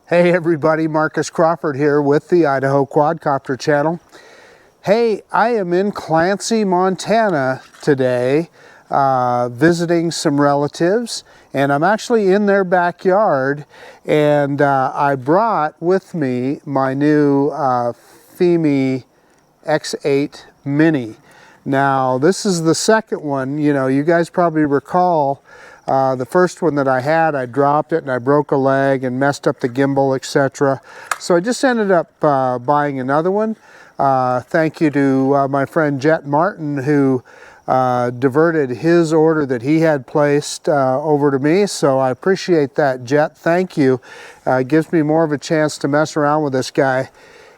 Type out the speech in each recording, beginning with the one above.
Hey everybody, Marcus Crawford here with the Idaho Quadcopter channel. Hey, I am in Clancy, Montana today, visiting some relatives, and I'm actually in their backyard, and I brought with me my new Fimi X8 Mini. Now, this is the second one. You know, you guys probably recall the first one that I had, I dropped it and I broke a leg and messed up the gimbal, etc. So I just ended up buying another one. Thank you to my friend Jet Martin, who diverted his order that he had placed over to me. So I appreciate that, Jet. Thank you. It gives me more of a chance to mess around with this guy.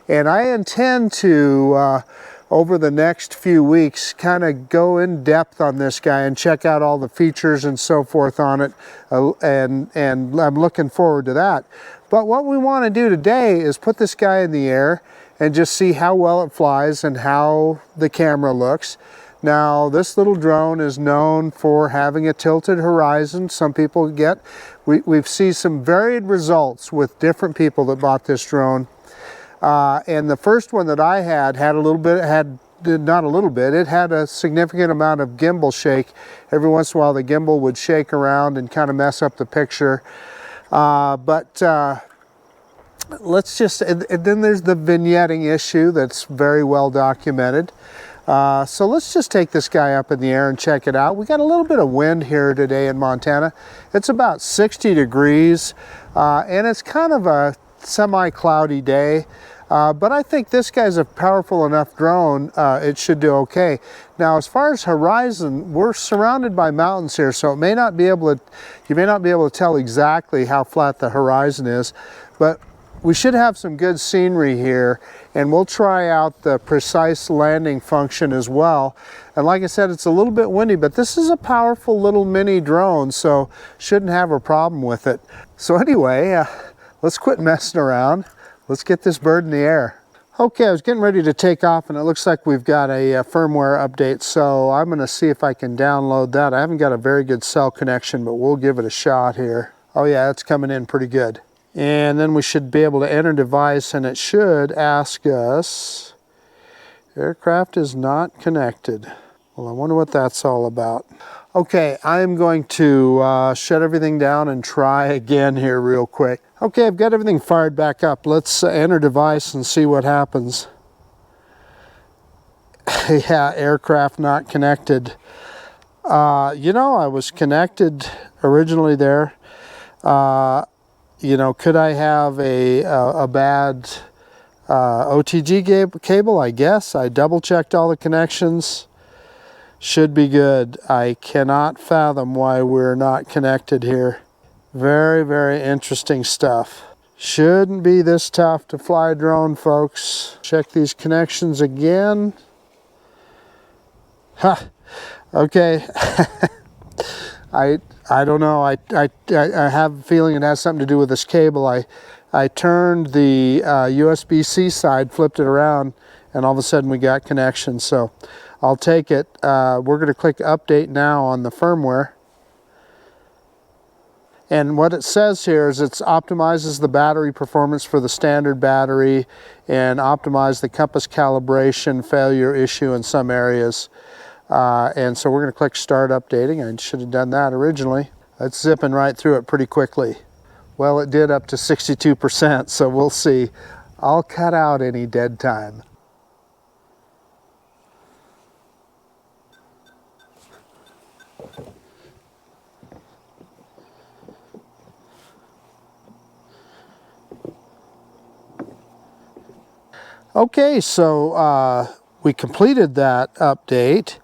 And I intend to over the next few weeks kind of go in depth on this guy and check out all the features and so forth on it, and I'm looking forward to that. But what we want to do today is put this guy in the air and just see how well it flies and how the camera looks. Now, this little drone is known for having a tilted horizon. Some people get, we've seen some varied results with different people that bought this drone. And the first one that I had a little bit, it had a significant amount of gimbal shake. Every once in a while the gimbal would shake around and kind of mess up the picture. Let's just, and then there's the vignetting issue that's very well documented. So let's just take this guy up in the air and check it out. We got a little bit of wind here today in Montana. It's about 60 degrees and it's kind of a semi-cloudy day. But I think this guy's a powerful enough drone, it should do okay. Now, as far as horizon, we're surrounded by mountains here, so you may not be able to tell exactly how flat the horizon is, but we should have some good scenery here, and we'll try out the precise landing function as well. And like I said, it's a little bit windy, but this is a powerful little mini drone, so shouldn't have a problem with it. So anyway, let's quit messing around. Let's get this bird in the air. Okay, I was getting ready to take off and it looks like we've got a firmware update, so I'm gonna see if I can download that. I haven't got a very good cell connection, but we'll give it a shot here. Oh yeah, it's coming in pretty good. And then we should be able to enter device and it should ask us, aircraft is not connected. Well, I wonder what that's all about. Okay, I'm going to shut everything down and try again here real quick. Okay, I've got everything fired back up. Let's enter device and see what happens. Yeah, aircraft not connected. You know, I was connected originally there. You know, could I have a bad OTG cable? I guess. I double checked all the connections. Should be good. I cannot fathom why we're not connected here. Very, very interesting stuff. Shouldn't be this tough to fly a drone, folks. Check these connections again. Ha! Okay. I don't know. I have a feeling it has something to do with this cable. I turned the USB-C side, flipped it around, and all of a sudden we got connection. So I'll take it. We're going to click update now on the firmware. And what it says here is it optimizes the battery performance for the standard battery and optimize the compass calibration failure issue in some areas. And so we're going to click start updating. I should have done that originally. It's zipping right through it pretty quickly. Well, it did up to 62%, so we'll see. I'll cut out any dead time. Okay, so we completed that update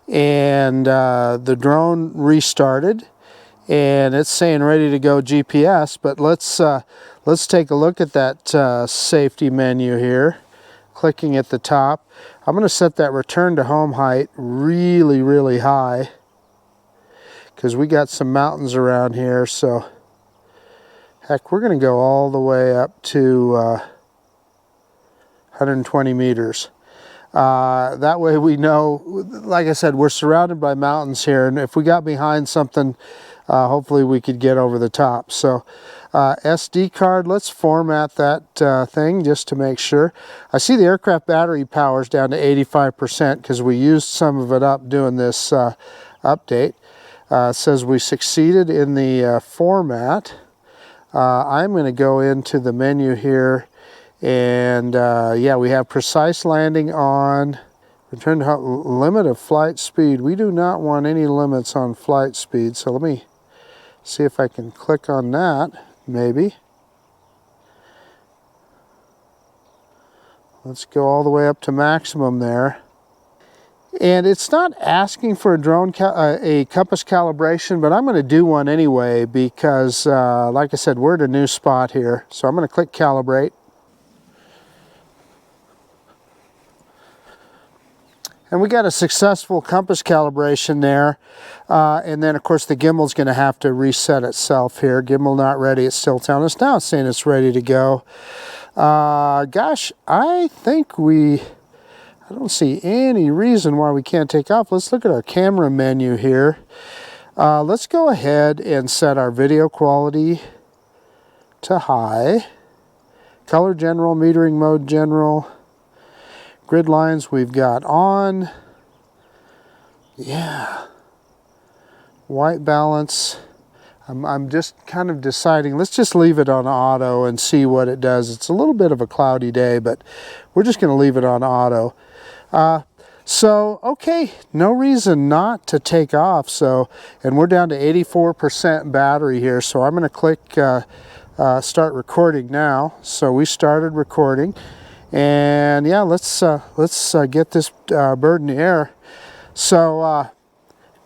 and the drone restarted and it's saying ready to go GPS, but let's take a look at that safety menu here. Clicking at the top, I'm going to set that return to home height really, really high because we got some mountains around here, so heck, we're going to go all the way up to 120 meters. That way we know, like I said, we're surrounded by mountains here, and if we got behind something, hopefully we could get over the top. So SD card, let's format that thing just to make sure. I see the aircraft battery power is down to 85% because we used some of it up doing this update. It says we succeeded in the format. I'm going to go into the menu here, and yeah, we have precise landing on. Return to limit of flight speed. We do not want any limits on flight speed, so let me see if I can click on that, maybe. Let's go all the way up to maximum there. And it's not asking for a drone, a compass calibration, but I'm going to do one anyway because, like I said, we're at a new spot here. So I'm going to click calibrate. And we got a successful compass calibration there. And then, of course, the gimbal's going to have to reset itself here. Gimbal not ready. It's still telling us now. It's saying it's ready to go. Gosh, I think I don't see any reason why we can't take off. Let's look at our camera menu here. Let's go ahead and set our video quality to high. Color general, metering mode general. Grid lines we've got on. Yeah. White balance. I'm just kind of deciding. Let's just leave it on auto and see what it does. It's a little bit of a cloudy day, but we're just going to leave it on auto. So, okay, no reason not to take off. So, and we're down to 84% battery here. So I'm going to click start recording now. So we started recording. And yeah, let's get this bird in the air. So I'm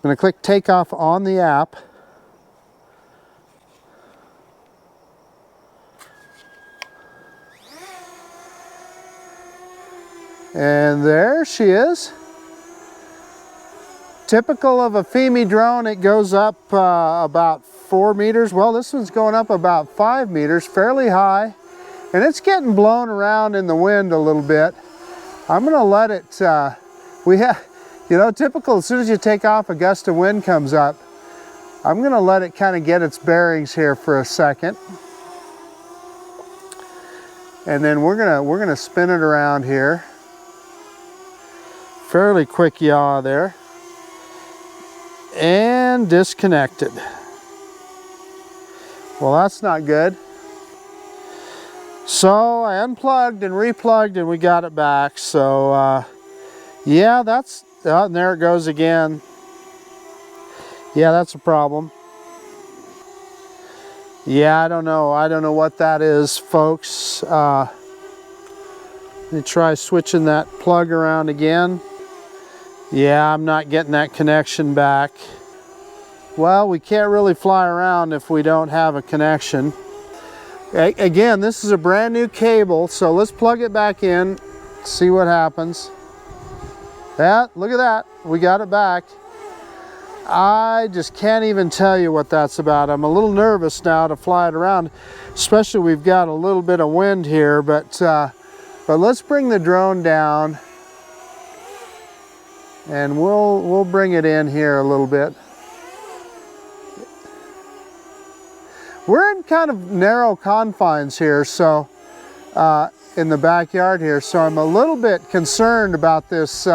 going to click take off on the app. And there she is. Typical of a Fimi drone, it goes up about 4 meters. Well, this one's going up about 5 meters, fairly high. And it's getting blown around in the wind a little bit. I'm going to let it, you know, typical, as soon as you take off, a gust of wind comes up. I'm going to let it kind of get its bearings here for a second. And then we're going to spin it around here. Fairly quick yaw there. And disconnected. Well, that's not good. So I unplugged and replugged and we got it back. So yeah, that's, and there it goes again. Yeah, that's a problem. Yeah, I don't know what that is, folks. Let me try switching that plug around again. Yeah, I'm not getting that connection back. Well, we can't really fly around if we don't have a connection. Again, this is a brand new cable, so let's plug it back in, see what happens. Yeah, look at that, we got it back. I just can't even tell you what that's about. I'm a little nervous now to fly it around, especially we've got a little bit of wind here, but let's bring the drone down and we'll bring it in here a little bit. We're in kind of narrow confines here, so in the backyard here, so I'm a little bit concerned about this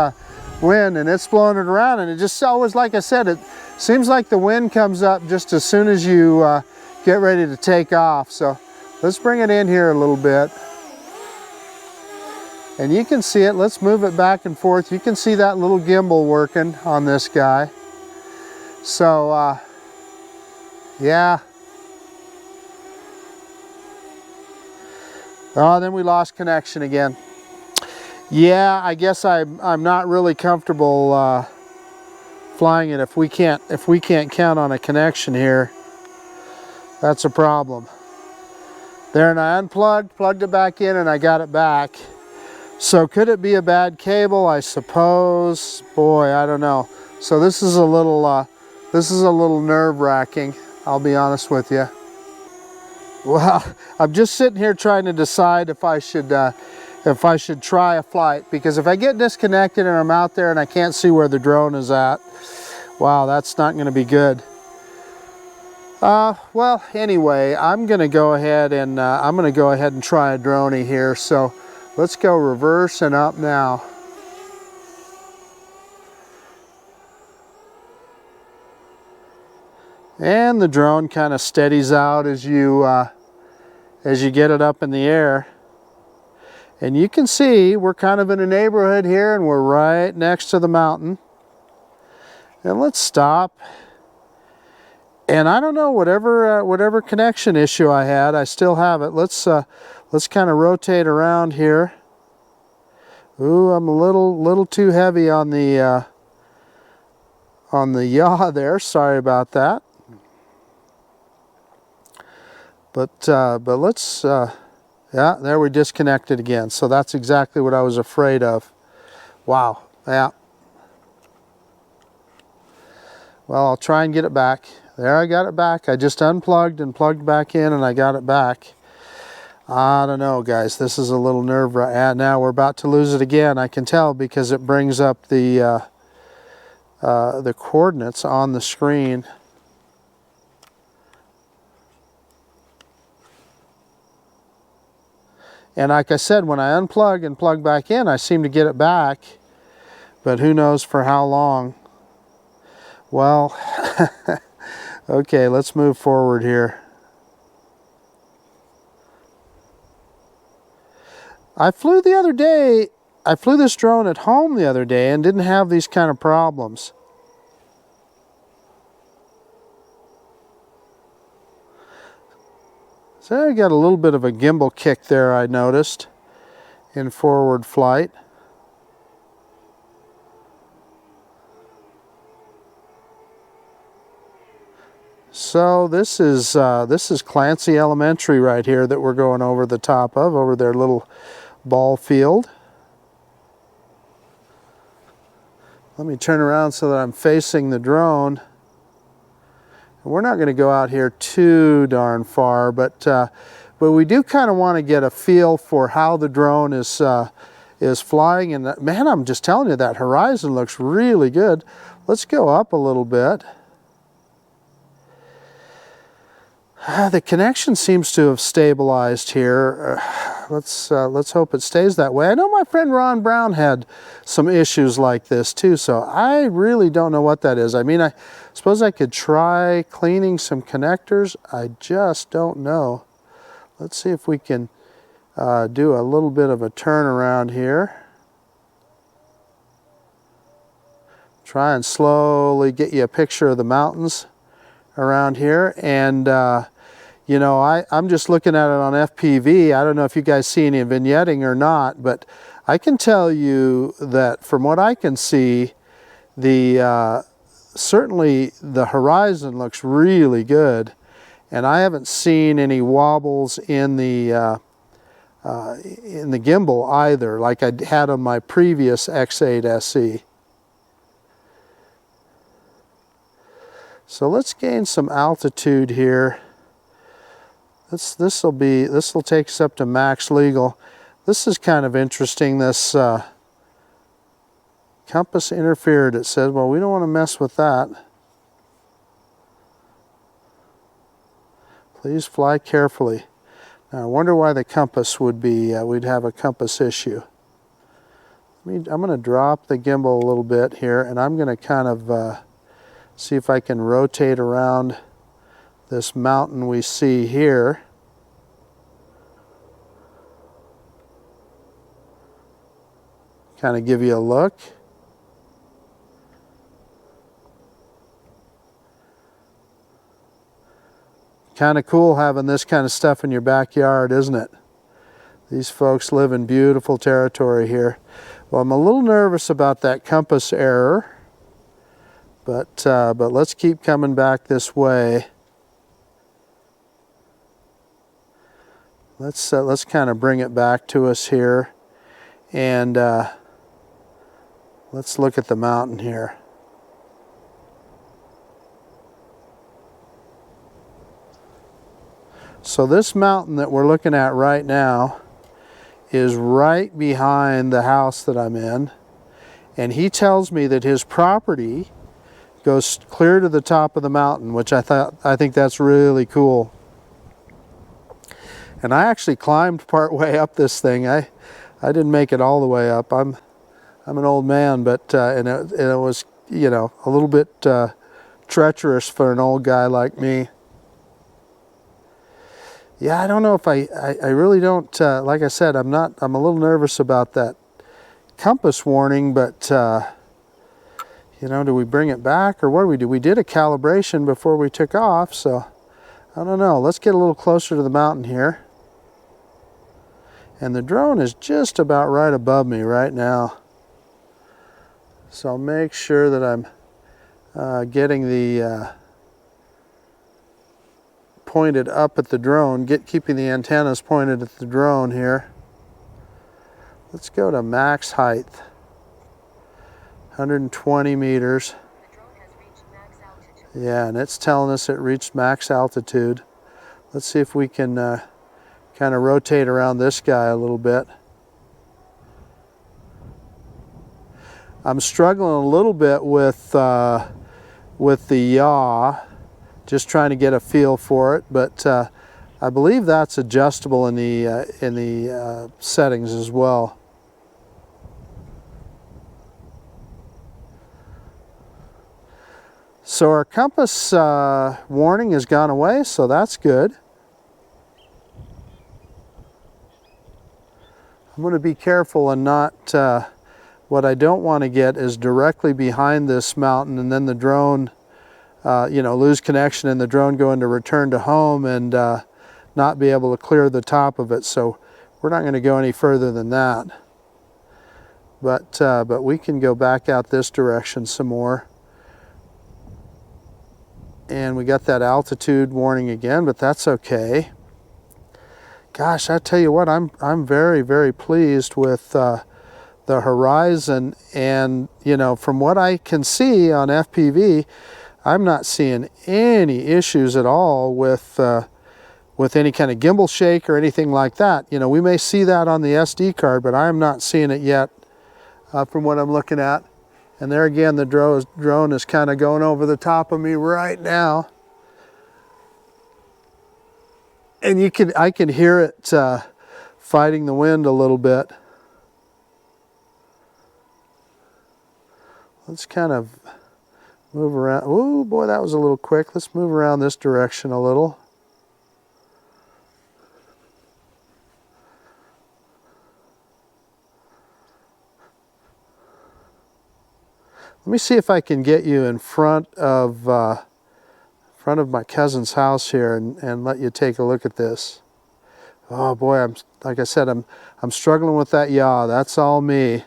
wind, and it's blowing it around, and it just always, like I said, it seems like the wind comes up just as soon as you get ready to take off. So let's bring it in here a little bit. And you can see it. Let's move it back and forth. You can see that little gimbal working on this guy. So yeah. Oh, then we lost connection again. Yeah, I guess I'm not really comfortable flying it if we can't count on a connection here. That's a problem. There, and I unplugged, plugged it back in, and I got it back. So could it be a bad cable? I suppose. Boy, I don't know. So this is a little nerve-wracking, I'll be honest with you. Well, I'm just sitting here trying to decide if I should if I should try a flight, because if I get disconnected and I'm out there and I can't see where the drone is at, wow, that's not going to be good. Well, anyway, I'm going to go ahead and try a droney here. So let's go reverse and up now. And the drone kind of steadies out as you get it up in the air. And you can see we're kind of in a neighborhood here, and we're right next to the mountain. And let's stop. And I don't know, whatever connection issue I had, I still have it. Let's kind of rotate around here. Ooh, I'm a little too heavy on the yaw there. Sorry about that. But let's, yeah, there we disconnected again. So that's exactly what I was afraid of. Wow, yeah. Well, I'll try and get it back. There, I got it back. I just unplugged and plugged back in, and I got it back. I don't know, guys. This is a little nerve-wracking. Now we're about to lose it again. I can tell because it brings up the coordinates on the screen. And like I said, when I unplug and plug back in, I seem to get it back, but who knows for how long. Well, okay, let's move forward here. I flew this drone at home the other day and didn't have these kind of problems. So I got a little bit of a gimbal kick there, I noticed, in forward flight. So this is Clancy Elementary right here that we're going over the top of, over their little ball field. Let me turn around so that I'm facing the drone. We're not going to go out here too darn far, but we do kind of want to get a feel for how the drone is flying. And man, I'm just telling you, that horizon looks really good. Let's go up a little bit. The connection seems to have stabilized here. Let's hope it stays that way. I know my friend Ron Brown had some issues like this too, so I really don't know what that is. I mean, I suppose I could try cleaning some connectors. I just don't know. Let's see if we can do a little bit of a turnaround here. Try and slowly get you a picture of the mountains around here. And you know, I'm just looking at it on FPV. I don't know if you guys see any vignetting or not, but I can tell you that from what I can see, certainly the horizon looks really good, and I haven't seen any wobbles in the gimbal either, like I had on my previous X8 SE. So let's gain some altitude here. This will take us up to max legal. This is kind of interesting. This compass interfered. It says, well, we don't want to mess with that. Please fly carefully. Now I wonder why the compass would be. We'd have a compass issue. I'm going to drop the gimbal a little bit here, and I'm going to kind of see if I can rotate around this mountain we see here. Kind of give you a look. Kind of cool having this kind of stuff in your backyard, isn't it? These folks live in beautiful territory here. Well, I'm a little nervous about that compass error, but let's keep coming back this way. Let's kind of bring it back to us here, and let's look at the mountain here. So this mountain that we're looking at right now is right behind the house that I'm in, and he tells me that his property goes clear to the top of the mountain, which I think that's really cool. And I actually climbed part way up this thing. I didn't make it all the way up. I'm an old man, but and it was, you know, a little bit treacherous for an old guy like me. Yeah, I don't know if I really don't, like I said, I'm a little nervous about that compass warning, but you know, do we bring it back or what do we do? We did a calibration before we took off, so I don't know. Let's get a little closer to the mountain here. And the drone is just about right above me right now. So I'll make sure that I'm getting the pointed up at the drone, keeping the antennas pointed at the drone here. Let's go to max height, 120 meters. The drone has reached max altitude. Yeah, and it's telling us it reached max altitude. Let's see if we can kind of rotate around this guy a little bit. I'm struggling a little bit with the yaw, just trying to get a feel for it, but I believe that's adjustable in the settings as well. So our compass warning has gone away, so that's good. I'm going to be careful and not, what I don't want to get is directly behind this mountain and then the drone, you know, lose connection and the drone go into return to home and not be able to clear the top of it. So we're not going to go any further than that. But we can go back out this direction some more. And we got that altitude warning again, but that's okay. Gosh, I tell you what, I'm very, very pleased with the horizon, and you know, from what I can see on FPV, I'm not seeing any issues at all with any kind of gimbal shake or anything like that. You know, we may see that on the SD card, but I'm not seeing it yet from what I'm looking at. And there again, the drone is kind of going over the top of me right now. And I can hear it fighting the wind a little bit. Let's kind of move around. Oh boy, that was a little quick. Let's move around this direction a little. Let me see if I can get you in front of my cousin's house here and let you take a look at this. Oh boy, like I said, I'm struggling with that yaw. That's all me.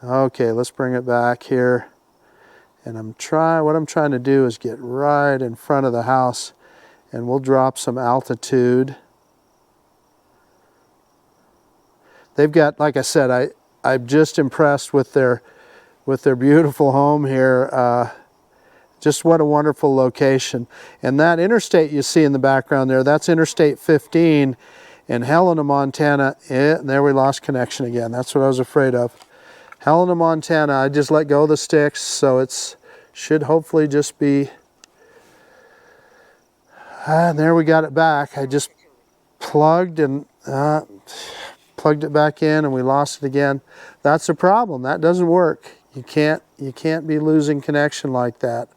Okay, let's bring it back here. And what I'm trying to do is get right in front of the house, and we'll drop some altitude. They've got, like I said, I'm just impressed with their beautiful home here. Just what a wonderful location. And that interstate you see in the background there, that's Interstate 15 in Helena, Montana. There we lost connection again. That's what I was afraid of. Helena, Montana. I just let go of the sticks, so it should hopefully just be. And there we got it back. I just plugged and plugged it back in, and we lost it again. That's a problem. That doesn't work. You can't be losing connection like that.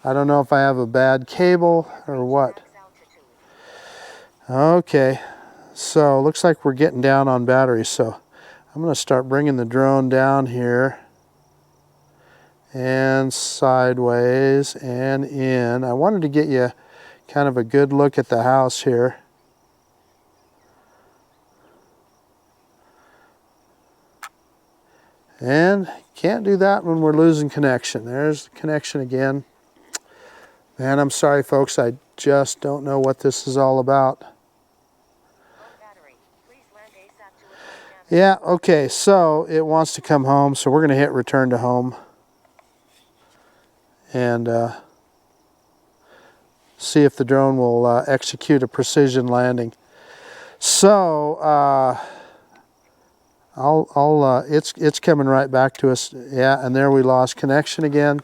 I don't know if I have a bad cable or what. Okay, so looks like we're getting down on battery, so I'm going to start bringing the drone down here and sideways and in. I wanted to get you kind of a good look at the house here. And can't do that when we're losing connection. There's the connection again. Man, I'm sorry folks, I just don't know what this is all about. Yeah, okay, so it wants to come home, so we're going to hit return to home. And See if the drone will execute a precision landing. So it's coming right back to us. Yeah, and there we lost connection again.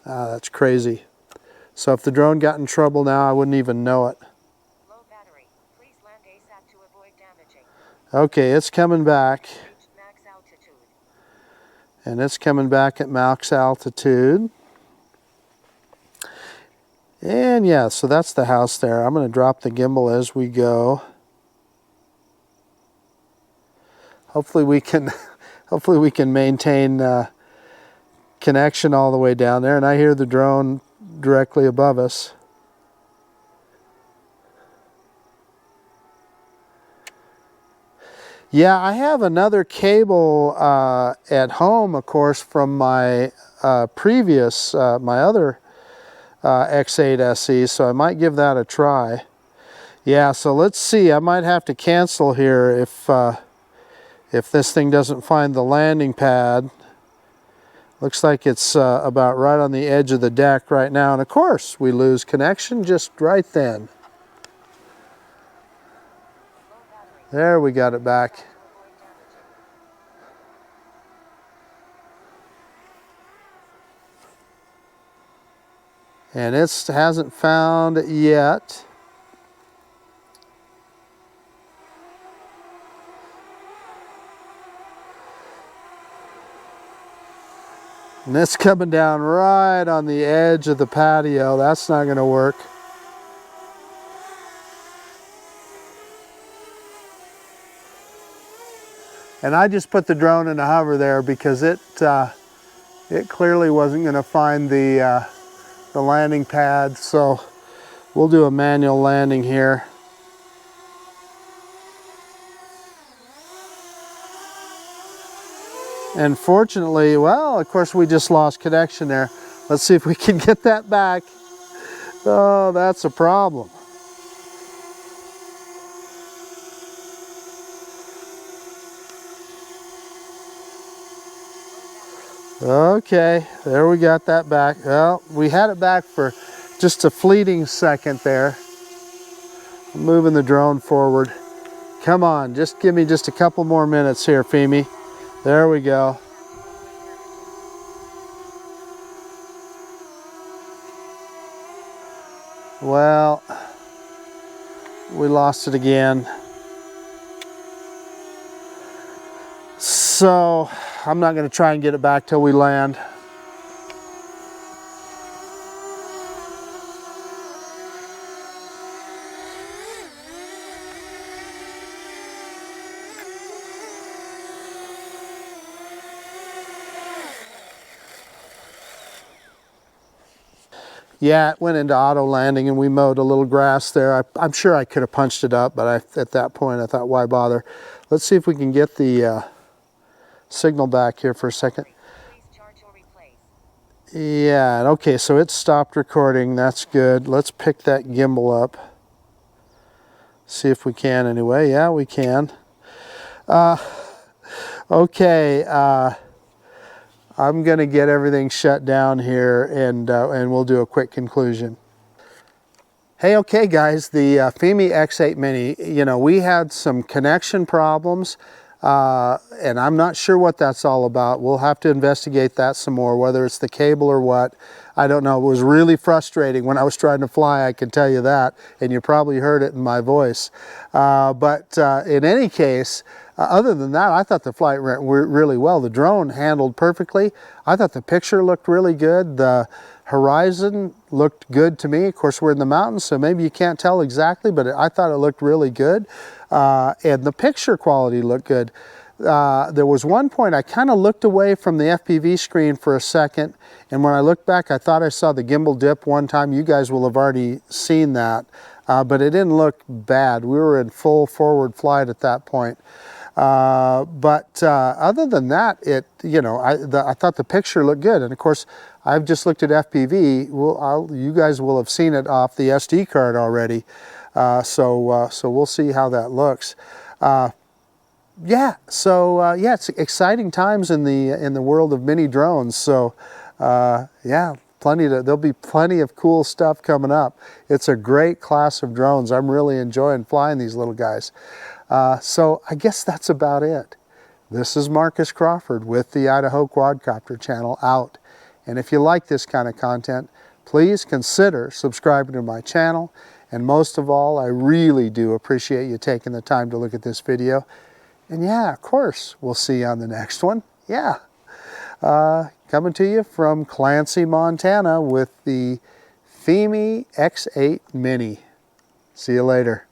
That's crazy. So if the drone got in trouble now, I wouldn't even know it. Low battery. Please land ASAP to avoid damaging. Okay, it's coming back. Reached max altitude. And it's coming back at max altitude. And yeah, so that's the house there. I'm going to drop the gimbal as we go. Hopefully we can maintain connection all the way down there. And I hear the drone directly above us. Yeah, I have another cable at home, of course, from my previous, my other X8 SE, so I might give that a try. Yeah, so let's see. I might have to cancel here if this thing doesn't find the landing pad. Looks like it's about right on the edge of the deck right now, and of course we lose connection just right then. There, we got it back. And it hasn't found it yet. And it's coming down right on the edge of the patio. That's not going to work. And I just put the drone in a hover there because it clearly wasn't going to find the landing pad. So we'll do a manual landing here. And fortunately, well, of course we just lost connection there. Let's see if we can get that back. Oh, that's a problem. Okay, there we got that back. Well, we had it back for just a fleeting second there. I'm moving the drone forward. Come on, just give me just a couple more minutes here, Fimi. There we go. Well, we lost it again. So I'm not going to try and get it back till we land. Yeah, it went into auto landing and we mowed a little grass there. I'm sure I could have punched it up, but at that point I thought, why bother? Let's see if we can get the signal back here for a second. Please charge or replace. Yeah, okay, so it stopped recording. That's good. Let's pick that gimbal up. See if we can anyway. Yeah, we can. Okay, I'm going to get everything shut down here and we'll do a quick conclusion. Hey, okay guys, the Fimi X8 Mini, you know, we had some connection problems and I'm not sure what that's all about. We'll have to investigate that some more, whether it's the cable or what. I don't know. It was really frustrating when I was trying to fly, I can tell you that, and you probably heard it in my voice. But in any case, other than that, I thought the flight went really well. The drone handled perfectly. I thought the picture looked really good. The horizon looked good to me. Of course, we're in the mountains, so maybe you can't tell exactly, but I thought it looked really good. And the picture quality looked good. There was one point I kind of looked away from the FPV screen for a second, and when I looked back, I thought I saw the gimbal dip one time. You guys will have already seen that, but it didn't look bad. We were in full forward flight at that point. But other than that, I thought the picture looked good. And of course, I've just looked at FPV. You guys will have seen it off the SD card already. So we'll see how that looks. Yeah, it's exciting times in the world of mini drones. So yeah, there'll be plenty of cool stuff coming up. It's a great class of drones. I'm really enjoying flying these little guys. So I guess that's about it. This is Marcus Crawford with the Idaho Quadcopter channel out. And if you like this kind of content, please consider subscribing to my channel. And most of all, I really do appreciate you taking the time to look at this video. And yeah, of course, we'll see you on the next one. Yeah. Coming to you from Clancy, Montana with the Fimi X8 Mini. See you later.